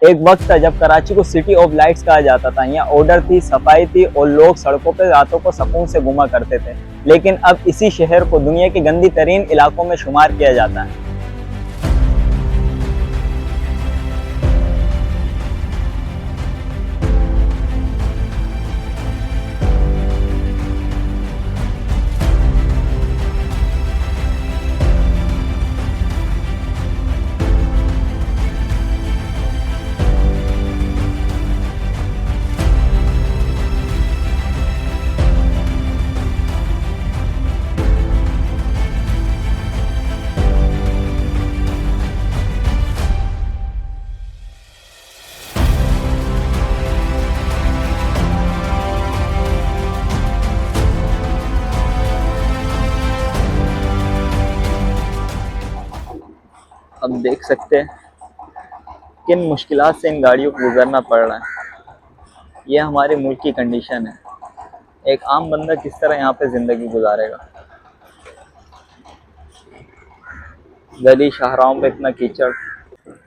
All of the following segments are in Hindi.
एक वक्त था जब कराची को सिटी ऑफ लाइट्स कहा जाता था। यहाँ ऑर्डर थी, सफाई थी और लोग सड़कों पर रातों को सुकून से घुमा करते थे। लेकिन अब इसी शहर को दुनिया के गंदी तरीन इलाकों में शुमार किया जाता है। अब देख सकते हैं किन मुश्किलात से इन गाड़ियों को गुजरना पड़ रहा है। ये हमारे मुल्क की कंडीशन है। एक आम बंदा किस तरह यहाँ पे ज़िंदगी गुजारेगा। गली शाहराहों पे इतना कीचड़,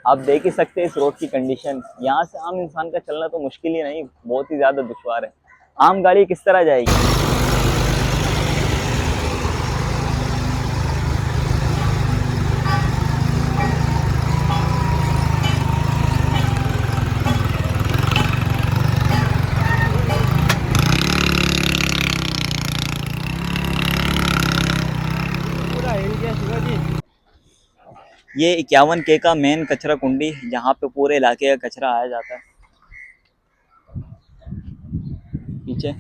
आप देख ही सकते हैं इस रोड की कंडीशन। यहाँ से आम इंसान का चलना तो मुश्किल ही नहीं, बहुत ही ज़्यादा दुश्वार है। आम गाड़ी किस तरह जाएगी। ये 51K का मेन कचरा कुंडी, जहाँ पे पूरे इलाके का कचरा आया जाता है। पीछे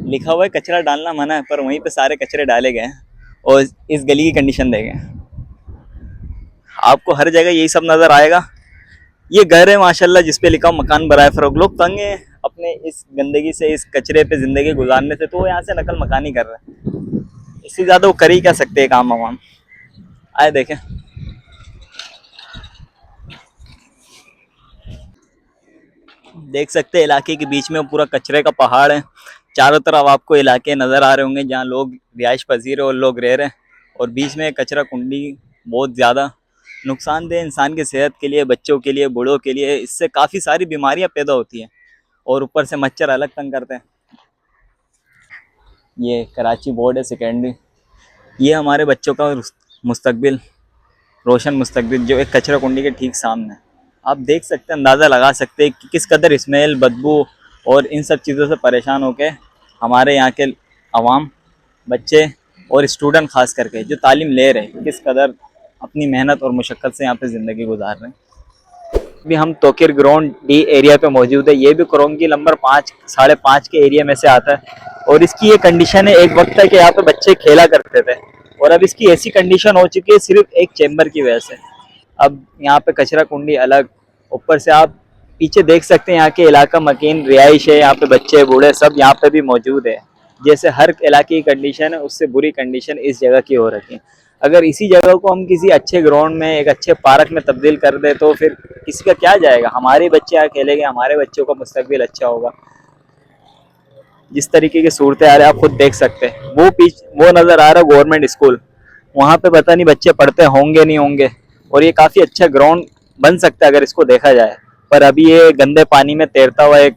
लिखा हुआ है कचरा डालना मना है, पर वहीं पे सारे कचरे डाले गए हैं। और इस गली की कंडीशन देखें, आपको हर जगह यही सब नज़र आएगा। ये घर है माशाल्लाह जिस पे लिखा मकान बराए फरोग। लोग तंग हैं अपने इस गंदगी से, इस कचरे पे ज़िंदगी गुजारने से, तो वो यहाँ से नकल मकानी कर रहे हैं। इससे ज़्यादा वो कर ही क्या सकते हैं काम आवाम। आए देखें, देख सकते हैं इलाके के बीच में पूरा कचरे का पहाड़ है। चारों तरफ आपको इलाके नज़र आ रहे होंगे जहाँ लोग रिहाइश पजीर है और लोग रह रहे हैं। और बीच में कचरा कुंडी बहुत ज़्यादा नुकसानदेह इंसान की सेहत के लिए, बच्चों के लिए, बूढ़ों के लिए। इससे काफ़ी सारी बीमारियां पैदा होती हैं और ऊपर से मच्छर अलग तंग करते हैं। ये कराची बोर्ड है सेकेंडरी। ये हमारे बच्चों का मुस्तकबिल, रोशन मुस्तकबिल, जो एक कचरा कुंडी के ठीक सामने है। आप देख सकते हैं, अंदाज़ा लगा सकते हैं कि किस कदर स्मेल, बदबू और इन सब चीज़ों से परेशान होकर हमारे यहाँ के अवाम, बच्चे और स्टूडेंट ख़ास करके जो तालीम ले रहे हैं, किस कदर अपनी मेहनत और मुशक्क़त से यहाँ पे ज़िंदगी गुजार रहे हैं। अभी हम तोकिर ग्राउंड डी एरिया पे मौजूद है। ये भी कोरोंगी नंबर 5, 5.5 के एरिया में से आता है। और इसकी ये कंडीशन है, एक वक्त है कि यहाँ पे बच्चे खेला करते थे और अब इसकी ऐसी कंडीशन हो चुकी है सिर्फ एक चैम्बर की वजह से। अब यहाँ पे कचरा कुंडी अलग, ऊपर से आप पीछे देख सकते हैं यहाँ के इलाका मकीन रिहाइश है। यहाँ पे बच्चे बूढ़े सब यहाँ पे भी मौजूद है। जैसे हर इलाके की कंडीशन है, उससे बुरी कंडीशन इस जगह की हो रखी है। अगर इसी जगह को हम किसी अच्छे ग्राउंड में, एक अच्छे पार्क में तब्दील कर दे तो फिर किसी का क्या जाएगा। हमारे बच्चे यहाँ खेलेंगे, हमारे बच्चों का मुस्तकबिल अच्छा होगा। जिस तरीके की सूरत आ रही है आप खुद देख सकते हैं। वो नज़र आ रहा है गवर्नमेंट स्कूल, वहाँ पे पता नहीं बच्चे पढ़ते होंगे नहीं होंगे। और ये काफ़ी अच्छा ग्राउंड बन सकता है अगर इसको देखा जाए। पर अभी ये गंदे पानी में तैरता हुआ एक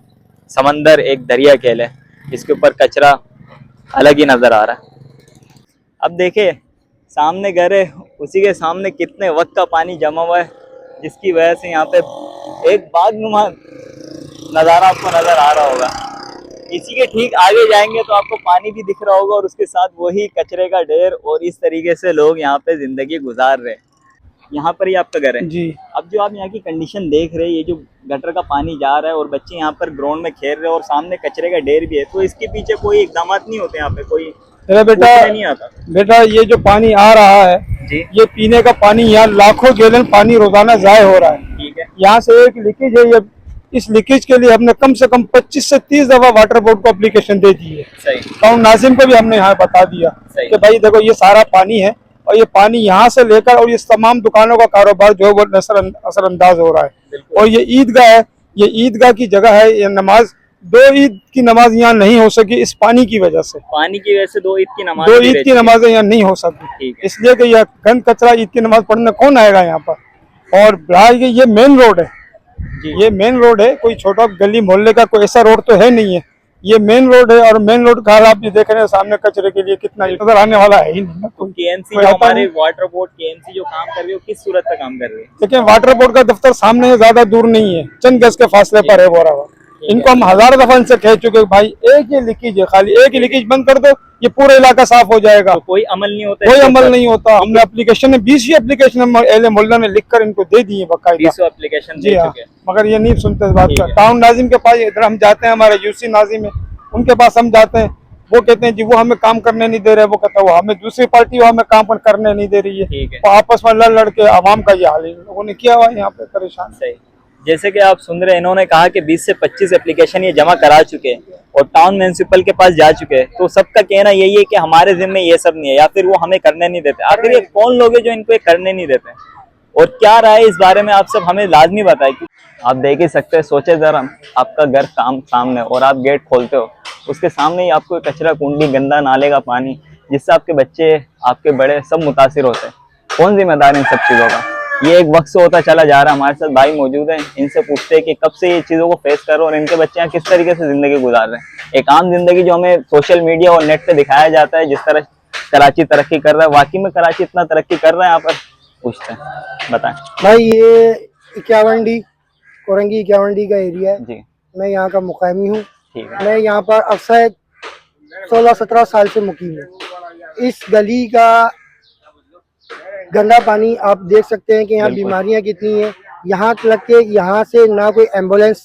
समंदर, एक दरिया खेल है, इसके ऊपर कचरा अलग ही नज़र आ रहा है। अब देखे सामने घर है, उसी के सामने कितने वक्त का पानी जमा हुआ है, जिसकी वजह से यहाँ पे एक बागनुमा नज़ारा आपको नज़र आ रहा होगा। इसी के ठीक आगे जाएंगे तो आपको पानी भी दिख रहा होगा और उसके साथ वही कचरे का ढेर। और इस तरीके से लोग यहाँ पे ज़िंदगी गुजार रहे हैं। यहाँ पर ही आपका घर है जी। अब जो आप यहाँ की कंडीशन देख रहे हैं, ये जो गटर का पानी जा रहा है और बच्चे यहाँ पर ग्राउंड में खेल रहे हैं और सामने कचरे का ढेर भी है, तो इसके पीछे कोई इकदाम नहीं होते यहाँ पे, कोई नहीं आता। बेटा ये जो पानी आ रहा है जी, ये पीने का पानी, यहाँ लाखों गैलन पानी रोजाना जाया हो रहा है। ठीक है, यहाँ से एक लीकेज है। ये इस लीकेज के लिए हमने कम से कम 25 से 30 दफा वाटर बोर्ड को एप्लीकेशन दे दी है। सही। टाउन नाजिम को भी हमने यहाँ बता दिया कि भाई देखो ये सारा पानी है और ये पानी यहाँ से लेकर और ये तमाम दुकानों का कारोबार जो है वो असरअंदाज हो रहा है। और ये ईदगाह है, ये ईदगाह की जगह है। ये नमाज, 2 ईद की नमाज यहाँ नहीं हो सकी इस पानी की वजह से। पानी की वजह से 2 ईद की नमाजें यहाँ नहीं हो सकी, इसलिए कि यह गंद कचरा ईद की नमाज पढ़ने कौन आएगा यहाँ पर। और ये मेन रोड है, जी। ये मेन रोड है, कोई छोटा गली मोहल्ले का कोई ऐसा रोड तो है नहीं है, ये मेन रोड है। और मेन रोड का हाल आप भी देख रहे हैं सामने, कचरे के लिए कितना नजर आने वाला है ही नहीं ना कोई। केएमसी कोई जो आता हमारे नहीं। वाटर बोर्ड केएमसी जो काम कर रही है वो किस सूरत पे काम कर रही है? देखिए वाटर बोर्ड का दफ्तर सामने है, ज्यादा दूर नहीं है, चंद गज के फासले पर है बोरावर। इनको हम हजार दफा इनसे कह चुके हैं, भाई एक ही लीकेज है, खाली एक ही लीकेज बंद कर दो, ये पूरा इलाका साफ हो जाएगा। तो कोई अमल नहीं होता? कोई अमल नहीं होता। हमने एप्लीकेशन 20 ही एप्लीकेशन एल मोहल्ला ने लिख कर इनको दे दी है बाकायदा। 20 एप्लीकेशन जी दे हाँ, चुके हैं। मगर ये नहीं सुनते इस बात ठीक का। है। टाउन नाजिम के पास इधर हम जाते हैं, हमारे यूसी नाजिम है, उनके पास हम जाते हैं, वो कहते हैं जी वो हमें काम करने नहीं दे रहे, वो कहता है वो हमें दूसरी पार्टी वो हमें काम करने नहीं दे रही है। ठीक है। तो आपस में लड़ लड़ के आवाम का ये हाल है, लोगों ने किया हुआ है यहाँ पे परेशान। सही। जैसे कि आप सुन रहे हैं, इन्होंने कहा कि 20 से 25 एप्लीकेशन ये जमा करा चुके हैं और टाउन म्यूनिसिपल के पास जा चुके हैं। तो सबका कहना यही है कि हमारे जिम्मे ये सब नहीं है, या फिर वो हमें करने नहीं देते। आखिर ये कौन लोग हैं जो इनको ये करने नहीं देते, और क्या राय है इस बारे में आप सब हमें लाजमी बताएं। आप देख ही सकते हैं, सोचे जरा, आपका घर सामने और आप गेट खोलते हो, उसके सामने ही आपको कचरा कुंडी, गंदा नाले का पानी, जिससे आपके बच्चे, आपके बड़े सब मुतासिर होते हैं। कौन जिम्मेदार है इन सब चीज़ों का? ये एक वक्त से होता चला जा रहा है। हमारे साथ भाई मौजूद हैं, इनसे पूछते हैं कि कब से ये चीज़ों को फेस कर रहे हो और इनके बच्चे यहाँ किस तरीके से ज़िंदगी गुजार रहे हैं। एक आम जिंदगी जो हमें सोशल मीडिया और नेट पे दिखाया जाता है, जिस तरह कराची तरक्की कर रहा है, वाकई में कराची इतना तरक्की कर रहा है यहाँ पर? पूछते हैं, बताएं भाई। ये 51D कोरंगी 51D का एरिया है जी। मैं यहाँ का मुकामी हूँ। ठीक है। मैं यहाँ पर अक्सर 16-17 साल से मुकीम हूँ। इस गली का गंदा पानी आप देख सकते हैं कि यहाँ बिल्कुल। बीमारियाँ कितनी हैं। यहाँ तक के यहाँ से ना कोई एम्बुलेंस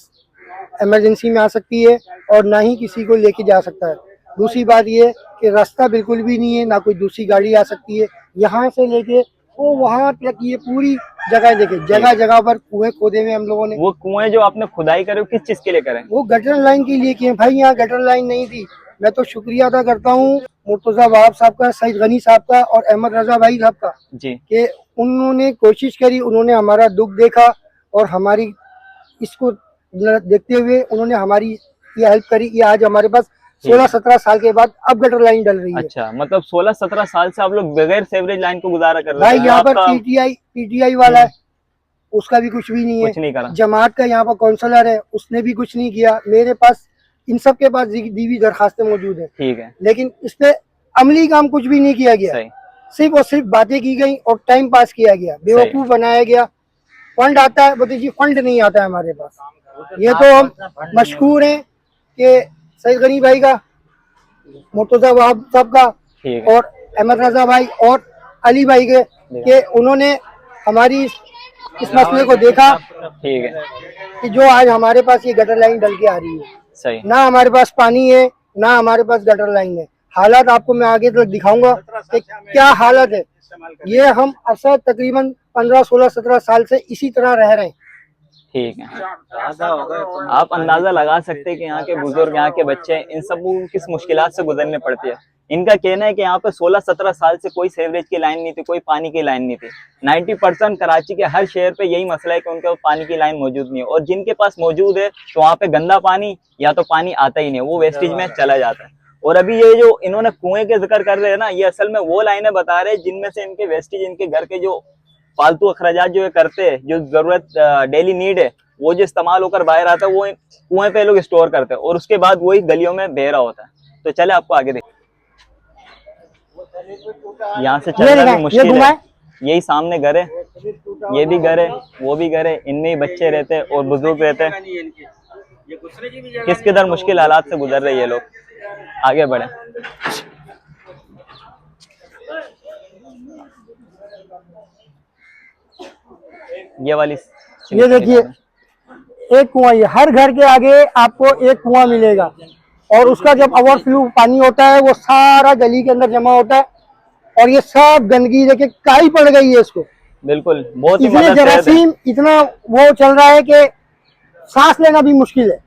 इमरजेंसी में आ सकती है और ना ही किसी को लेके जा सकता है। दूसरी बात ये कि रास्ता बिल्कुल भी नहीं है, ना कोई दूसरी गाड़ी आ सकती है। यहाँ से लेके वो वहाँ तक ये पूरी जगह देखे, जगह जगह पर कुएं खोदे हुए हम लोगों ने। वो कुएं जो आपने खुदाई करे, किस चीज के लिए करे? वो गटर लाइन के लिए किए भाई। यहाँ गटर लाइन नहीं थी। मैं तो शुक्रिया अदा करता हूँ मुर्तजा वहाब साहब का, सईद गनी साहब का और अहमद रजा भाई साहब का जी। कि उन्होंने कोशिश करी, उन्होंने हमारा दुख देखा और हमारी इसको देखते हुए उन्होंने हमारी ये हेल्प करी। ये आज हमारे पास 16-17 साल के बाद अब गटर लाइन डल रही है। अच्छा, मतलब 16-17 साल से आप लोग बगैर सेवरेज लाइन को गुजारा कर रहे भाई हैं? यहाँ पर आपका पीटीआई वाला है, उसका भी कुछ भी नहीं है। कुछ नहीं करा। जमात का यहाँ पर काउंसलर है, उसने भी कुछ नहीं किया। मेरे पास इन सब के पास दी हुई दरखास्तें मौजूद है, ठीक है, लेकिन इस पे अमली काम कुछ भी नहीं किया गया। सही। सिर्फ और सिर्फ बातें की गई और टाइम पास किया गया, बेवकूफ बनाया गया। फंड आता है, बोलते जी फंड नहीं आता है हमारे पास। ये तो हम मशहूर हैं कि सईद गनी भाई का, मुर्तजा वहाब साहब का ठीक है। और अहमद रजा भाई और अली भाई के उन्होंने हमारी इस मसले को देखा ठीक है, कि जो आज हमारे पास ये गटर लाइन डल के आ रही है, सही। ना हमारे पास पानी है ना हमारे पास गटर लाइन है। हालात आपको मैं आगे तक दिखाऊंगा कि क्या हालत है। ये हम अक्सर तकरीबन 15, 16, 17 साल से इसी तरह रह रहे हैं। ठीक है। आप अंदाजा लगा सकते हैं कि यहाँ के बुजुर्ग, यहाँ के बच्चे, इन सब को किस मुश्किलात से गुजरने पड़ती है। इनका कहना है कि यहाँ पे 16-17 साल से कोई सीवरेज की लाइन नहीं थी, कोई पानी की लाइन नहीं थी। 90% कराची के हर शहर पे यही मसला है कि उनके पास पानी की लाइन मौजूद नहीं है, और जिनके पास मौजूद है तो वहाँ पे गंदा पानी या तो पानी आता ही नहीं है, वो वेस्टेज में चला जाता है। और अभी ये जो इन्होंने कुएं के जिक्र कर रहे हैं ना, ये असल में वो लाइनें बता रहे हैं जिनमें से इनके वेस्टेज, इनके घर के जो फालतू अखराजात जो ये करते हैं, जो जरूरत डेली नीड है, वो जो इस्तेमाल होकर बाहर आता है, वो कुएं पे लोग स्टोर करते हैं और उसके बाद वही गलियों में बह रहा होता है। तो चले आपको आगे देख, यहाँ से चलना भी मुश्किल है। यही सामने घर है, ये भी घर है, वो भी घर है, इनमें ही बच्चे रहते हैं और बुजुर्ग रहते हैं। किस किधर मुश्किल हालात से गुजर रहे हैं ये लोग। आगे बढ़े। ये वाली, ये देखिए एक कुआं, ये हर घर के आगे आपको एक कुआं मिलेगा और उसका जब ओवरफ्लो पानी होता है वो सारा गली के अंदर जमा होता है और ये सब गंदगी देखे काई पड़ गई है इसको। बिल्कुल, बहुत ही इतने जरासीम, इतना वो चल रहा है कि सांस लेना भी मुश्किल है।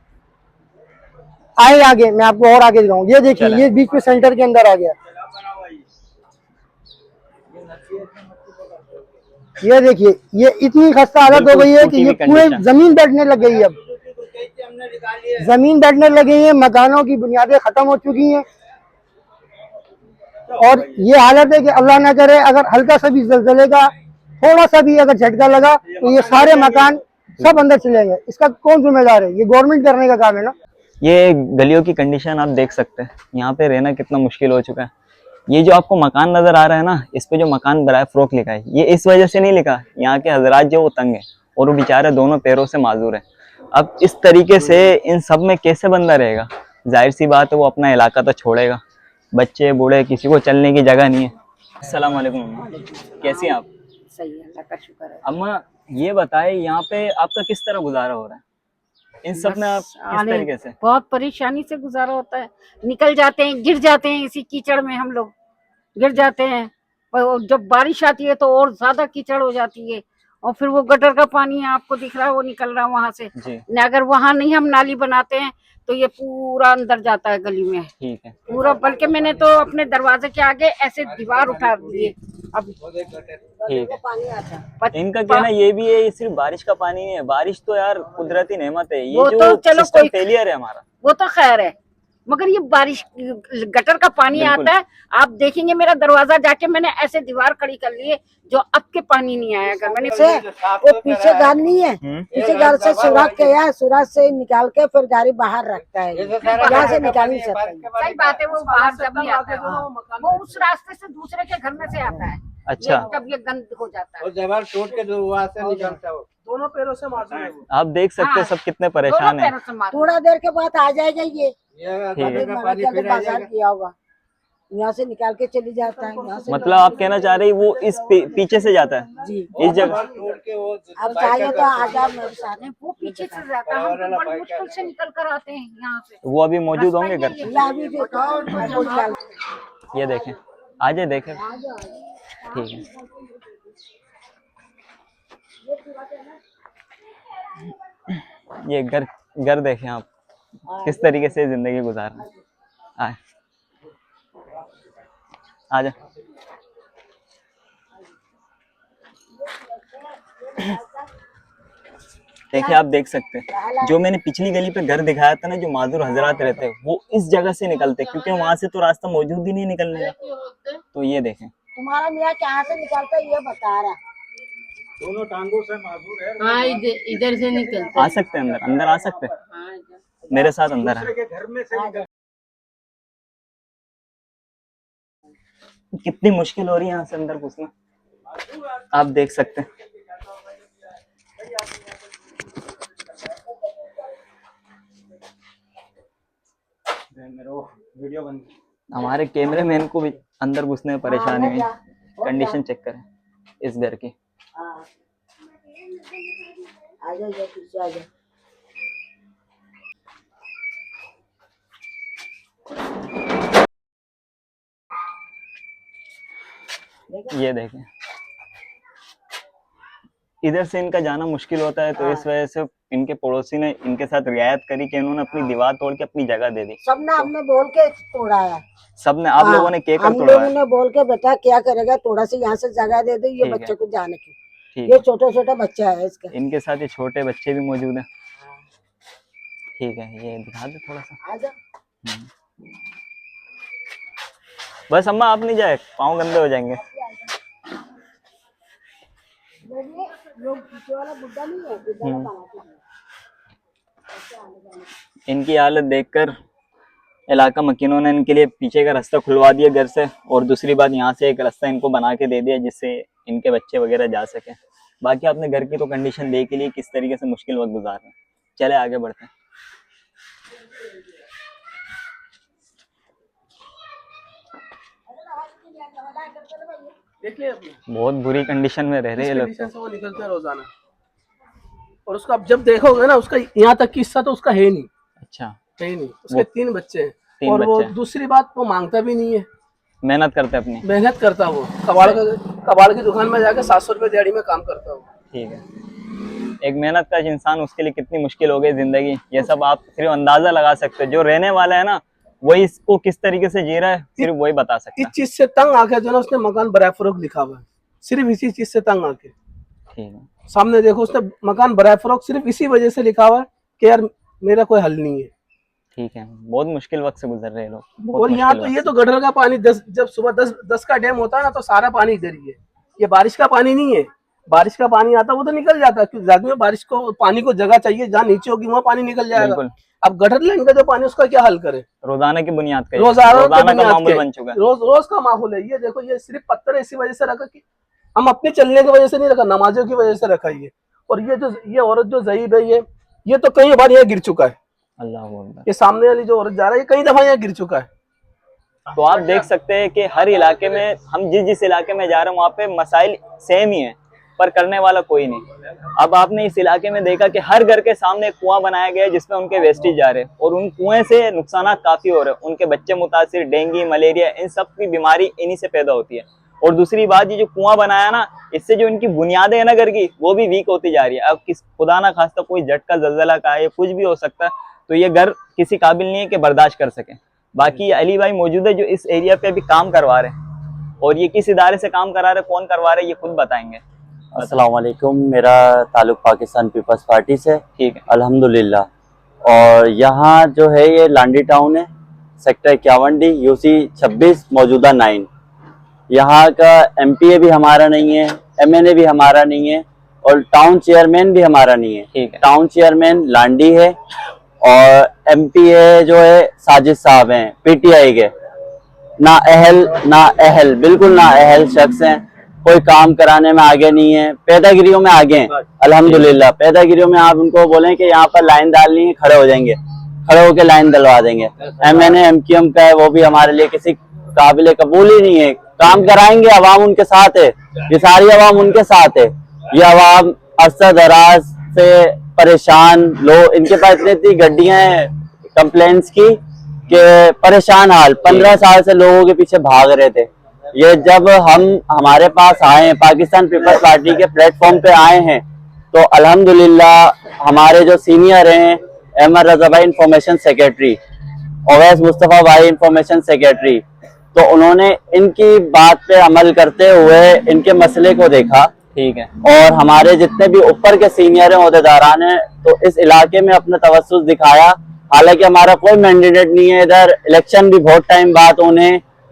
आए आगे मैं आपको और आगे दिखाऊं। ये देखिए, ये बीच में सेंटर के अंदर आ गया। ये देखिए, ये इतनी खस्ता हालत हो गई है कि ये पूरे जमीन बैठने लग गई है। अब जमीन बैठने लग गई है, मकानों की बुनियादें खत्म हो चुकी हैं और ये हालत है कि अल्लाह ना करे अगर हल्का सा भी ज़लज़ले का थोड़ा सा भी अगर झटका लगा तो ये सारे मकान सब अंदर चले गए। इसका कौन जिम्मेदार है? ये गवर्नमेंट करने का काम है ना। ये गलियों की कंडीशन आप देख सकते हैं, यहाँ पे रहना कितना मुश्किल हो चुका है। ये जो आपको मकान नजर आ रहा है ना, इस पे जो मकान बराए फरोख्त लिखा है, ये इस वजह से नहीं लिखा, यहाँ के हजरात जो वो तंग है और वो बेचारे दोनों पैरों से माजूर है। अब इस तरीके से इन सब में कैसे बंदा रहेगा? जाहिर सी बात है वो अपना इलाका तो छोड़ेगा। बच्चे बूढ़े किसी को चलने की जगह नहीं है। अस्सलाम वालेकुम अम्मा, कैसी हैं आप? सही है, अल्लाह का शुक्र है। अम्मा ये बताए यहाँ पे आपका किस तरह गुजारा हो रहा है? इन सब में आप बस किस तरीके से? बहुत परेशानी से गुजारा होता है। निकल जाते हैं, गिर जाते हैं, इसी कीचड़ में हम लोग गिर जाते हैं। और जब बारिश आती है तो और ज्यादा कीचड़ हो जाती है। और फिर वो गटर का पानी है, आपको दिख रहा है वो निकल रहा है वहां से। जी अगर वहां नहीं हम नाली बनाते हैं तो ये पूरा अंदर जाता है गली में ठीक है। पूरा। बल्कि मैंने तो अपने दरवाजे के आगे ऐसे दीवार उठा दी है। अब ठीक है। पानी आता है। इनका कहना ये भी है, ये सिर्फ बारिश का पानी नहीं है, बारिश तो यार कुदरती नेमत है, ये वो जो तो चलो सिस्टम कोई- फेलियर है हमारा। वो तो खैर है, मगर ये बारिश गटर का पानी बिल्कुल। आता है। आप देखेंगे मेरा दरवाजा जाके मैंने ऐसे दीवार खड़ी कर ली है जो अब के पानी नहीं आया कर मैंने से वो पीछे घर नहीं है, पीछे घर से सुराख किया है, सुराख से निकाल के फिर गाड़ी बाहर रखता है, यहाँ से निकाल नहीं सकता। सही बात है। वो बाहर जब भी आता है वो उस रास्ते से दूसरे के घर में से आता है। अच्छा। जब ये गंद हो जाता है जबर टूट के वहाँ से निकलता है, दोनों पैरों से मारता है। आप देख सकते हैं हाँ। सब कितने दोनों परेशान हैं। पैरों से मारता है। थोड़ा देर के बाद आ जाएगा ये ठीक है। पानी बाजार किया होगा, यहाँ से निकाल के चली जाता है, यहाँ से मतलब आप कहना चाह रहे हैं वो इस पीछे से जाता है जी। इस जगह? अब चाहिए तो आ जाओ मेरे साथ। वो पीछे से जाता है, हम तो बड़ी मुश्किल से निकल कर आते हैं यहाँ से। वो अभी मौजूद होंगे घर पे? ला भी देखो, मैं निकाल- ये देखें, आजे देखें। ठीक है। ये घर घर देखें आप, किस तरीके से जिंदगी गुजार रहे हैं। आए आजा। देखिए आप देख सकते हैं, जो मैंने पिछली गली पे घर दिखाया था ना, जो माजूर हजरात रहते हैं वो इस जगह से निकलते हैं, क्योंकि वहां से तो रास्ता मौजूद ही नहीं निकलने का। तो ये देखें, तुम्हारा मियाँ कहाँ से निकलता है ये बता रहा। दोनों टांगों से माजूर है। हाँ, इधर से निकलते आ सकते हैं अंदर, अंदर आ सकते हैं मेरे साथ, अंदर है। के घर में से निकल कितनी मुश्किल हो रही है यहाँ से अंदर घुसना, आप देख सकते हैं। वीडियो बंद। हमारे कैमरे मैन को भी अंदर घुसने में परेशानी हुई। कंडीशन चेक करें इस घर की। हाँ। आ जाओ पीछे आ जाओ। ये देखें, इधर से इनका जाना मुश्किल होता है, तो इस वजह से इनके पड़ोसी ने इनके साथ रियायत करी कि इन्होंने अपनी दीवार तोड़ के अपनी जगह दे दी। सबने हमने बोल के तोड़ा है। सबने, आप लोगों ने केकर हम तोड़ा लोगों है? ने बोल के बेटा क्या करेगा, थोड़ा सा यहाँ से जगह दे दो, ये ठीक है। बच्चे को जाने की। ठीक ये है। छोटा छोटा बच्चा है इसका। इनके साथ ये छोटे बच्चे भी मौजूद हैं। ठीक है, ये दिखा दे थोड़ा सा। आ जाओ। बस अम्मा आप नहीं जाए, पाँव गंदे हो जाएंगे। लोग पीछे वाला बुड्ढा नहीं है, बुड्ढा वाला बनाते हैं। इनकी हालत देखकर इलाका मकीनों ने इनके लिए पीछे का रास्ता खुलवा दिया घर से, और दूसरी बात यहाँ से एक रास्ता इनको बना के दे दिया जिससे इनके बच्चे वगैरह जा सके। बाकी आपने घर की तो कंडीशन देख ली किस तरीके से मुश्किल वक्त गुजार रहे हैं। चले आगे बढ़ते हैं। देखिए बहुत बुरी कंडीशन में रह रहे हैं ये लोग। कंडीशन से वो निकलते हैं रोजाना, और उसका आप जब देखोगे ना, उसका यहाँ तक की हिस्सा तो उसका है नहीं, अच्छा, है ही नहीं। उसके 3 बच्चे हैं, तीन और वो बच्चे हैं। दूसरी बात वो मांगता भी नहीं है, मेहनत करते हैं अपनी। मेहनत करता वो। कबाड़ की दुकान में जाके 700 रुपए दिहाड़ी में काम करता वो। ठीक है, एक मेहनत का इंसान, उसके लिए कितनी मुश्किल हो गई जिंदगी, ये सब आप सिर्फ अंदाजा लगा सकते हो। जो रहने वाला है ना, वही इसको किस तरीके से जी रहा है सिर्फ वही बता सकता इस है। चीज से तंग आके जो ना उसने मकान बराए फरोख्त लिखा हुआ है, सिर्फ इसी चीज से तंग आके। ठीक है, सामने देखो, उसने मकान बराए फरोख्त सिर्फ इसी वजह से लिखा हुआ है कि यार मेरा कोई हल नहीं है। ठीक है, बहुत मुश्किल वक्त से गुजर रहे हैं लोग, बहुत और यहाँ मुश्किल तो ये वक्त तो गटर का पानी जब सुबह 10 का डैम होता है ना, तो सारा पानी इधर ही है। ये बारिश का पानी नहीं है, बारिश का पानी आता है वो तो निकल जाता है, क्योंकि ज्यादा में बारिश को पानी को जगह चाहिए, जहाँ नीचे होगी वहाँ पानी निकल जाएगा। बिल्कुल। अब गटर लाइन का जो पानी उसका क्या हल करे? रोजाना की बुनियाद का रोजाना का मामूल बन चुका है, रोज का माहौल है। ये देखो, ये सिर्फ पत्थर इसी वजह से रखा कि हम अपने चलने की वजह से नहीं रखा, नमाजों की वजह से रखा ये। और ये औरत जो ज़ईब है, ये तो कई बार यहाँ गिर चुका है। अल्लाह अकबर। ये सामने वाली जो औरत जा रहा है, ये कई दफा यहाँ गिर चुका है। तो आप देख सकते हैं कि हर इलाके में, हम जिस इलाके में जा रहे हैं वहाँ पे मसाइल सेम ही है, पर करने वाला कोई नहीं। अब आपने इस इलाके में देखा कि हर घर के सामने एक कुआं बनाया गया है जिसमें उनके वेस्टेज जा रहे हैं, और उन कुएं से नुकसान काफी हो रहे हैं। उनके बच्चे मुतासिर, डेंगू, मलेरिया, इन सब की बीमारी इन्हीं से पैदा होती है। और दूसरी बात, ये जो कुआं बनाया ना, इससे जो इनकी बुनियादें है ना घर की, वो भी वीक होती जा रही है। अब किस खुदा ना खास्ता कोई झटका, जलजला का है, कुछ भी हो सकता है, तो ये घर किसी काबिल नहीं है कि बर्दाश्त कर सके। बाकी अली भाई मौजूद है जो इस एरिया पे अभी काम करवा रहे हैं, और ये किस इदारे से काम करा रहे हैं, कौन करवा रहे हैं, ये खुद बताएंगे। अस्सलाम वालेकुम, मेरा ताल्लुक पाकिस्तान पीपल्स पार्टी से। ठीक है। अल्हम्दुलिल्लाह। और यहाँ जो है ये लांडी टाउन है, सेक्टर 51D, यूसी 26, मौजूदा 9। यहाँ का MPA भी हमारा नहीं है, MNA भी हमारा नहीं है, और टाउन चेयरमैन भी हमारा नहीं है। ठीक है। टाउन चेयरमैन लांडी है, और MPA जो है साजिद साहब हैं, PTI के। ना अहल, बिल्कुल ना अहल शख्स हैं, कोई काम कराने में आगे नहीं है, पैदागिरियों में आगे हैं। अल्हम्दुलिल्लाह, पैदागिरियों में आप उनको बोलें कि यहाँ पर लाइन डालनी है, खड़े हो जाएंगे, खड़े होकर लाइन डलवा देंगे। MNA MQM का है, वो भी हमारे लिए किसी काबिल कबूल ही नहीं है। काम कराएंगे, अवाम उनके साथ है, ये सारी अवाम उनके साथ है। ये अवाम अरसा दराज से परेशान लोग, इनके पास इतनी गड्डियां हैं कंप्लेंट्स की कि परेशान हाल, 15 साल से लोगों के पीछे भाग रहे थे। ये जब हम हमारे पास आए हैं, पाकिस्तान पीपल्स पार्टी के प्लेटफॉर्म पे आए हैं, तो अल्हम्दुलिल्लाह हमारे जो सीनियर हैं, अहमद रजा भाई इंफॉर्मेशन सेक्रेटरी, ओवैस मुस्तफ़ा भाई इंफॉर्मेशन सेक्रेटरी, तो उन्होंने इनकी बात पे अमल करते हुए इनके मसले को देखा। ठीक है। और हमारे जितने भी ऊपर के सीनियर हैं, ओहदेदारान हैं, तो इस इलाके में अपना तवज्जुह दिखाया। हालांकि हमारा कोई मैंडेट नहीं है, इधर इलेक्शन भी बहुत टाइम बाद होने,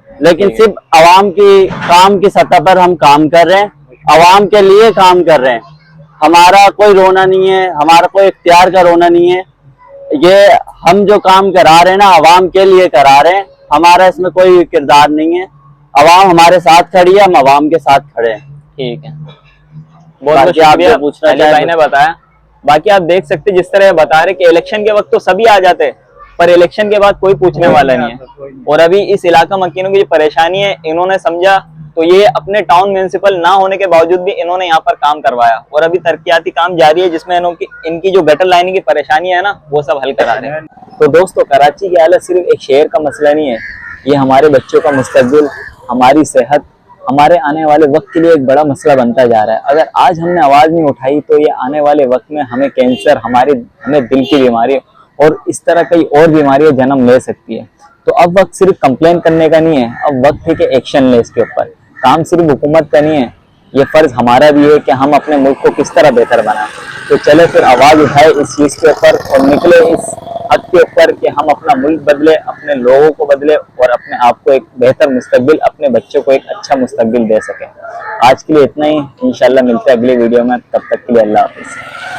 लेकिन सिर्फ अवाम की काम की सतह पर हम काम कर रहे हैं, अवाम के लिए काम कर रहे हैं। हमारा कोई रोना नहीं है, हमारा कोई इख्तियार का रोना नहीं है। ये हम जो काम करा रहे हैं ना, अवाम के लिए करा रहे हैं, हमारा इसमें कोई किरदार नहीं है। अवाम हमारे साथ खड़ी है, हम अवाम के साथ खड़े हैं। ठीक है, बहुत शुक्रिया पूछना अली भाई ने बताया। बाकी आप देख सकते जिस तरह बता रहे कि इलेक्शन के वक्त तो सभी आ जाते हैं, पर इलेक्शन के बाद कोई पूछने वाला नहीं है। और अभी इस इलाका मकीनों की जो परेशानी है, इन्होंने समझा, तो ये अपने टाउन म्यूनिसिपल ना होने के बावजूद भी इन्होंने यहाँ पर काम करवाया, और अभी तरक्याती काम जारी है जिसमें इनकी जो गटर लाइनिंग की परेशानी है ना, वो सब हल करा रहे हैं। तो दोस्तों, कराची की हालत सिर्फ एक शहर का मसला नहीं है, ये हमारे बच्चों का मुस्तकबिल, हमारी सेहत, हमारे आने वाले वक्त के लिए एक बड़ा मसला बनता जा रहा है। अगर आज हमने आवाज नहीं उठाई तो ये आने वाले वक्त में हमें कैंसर, हमें दिल की बीमारी और इस तरह कई और बीमारियां जन्म ले सकती है। तो अब वक्त सिर्फ कंप्लेन करने का नहीं है, अब वक्त है कि एक्शन ले इसके ऊपर। काम सिर्फ हुकूमत का नहीं है, ये फर्ज हमारा भी है कि हम अपने मुल्क को किस तरह बेहतर बनाएं। तो चले फिर आवाज उठाए इस चीज के ऊपर और निकले इस हक के ऊपर कि हम अपना मुल्क बदले, अपने लोगों को बदले और अपने आप को एक बेहतर मुस्तकबिल, अपने बच्चों को एक अच्छा मुस्तकबिल दे सकें। आज के लिए इतना ही, इंशाल्लाह मिलते हैं अगली वीडियो में, तब तक के लिए अल्लाह हाफिज़।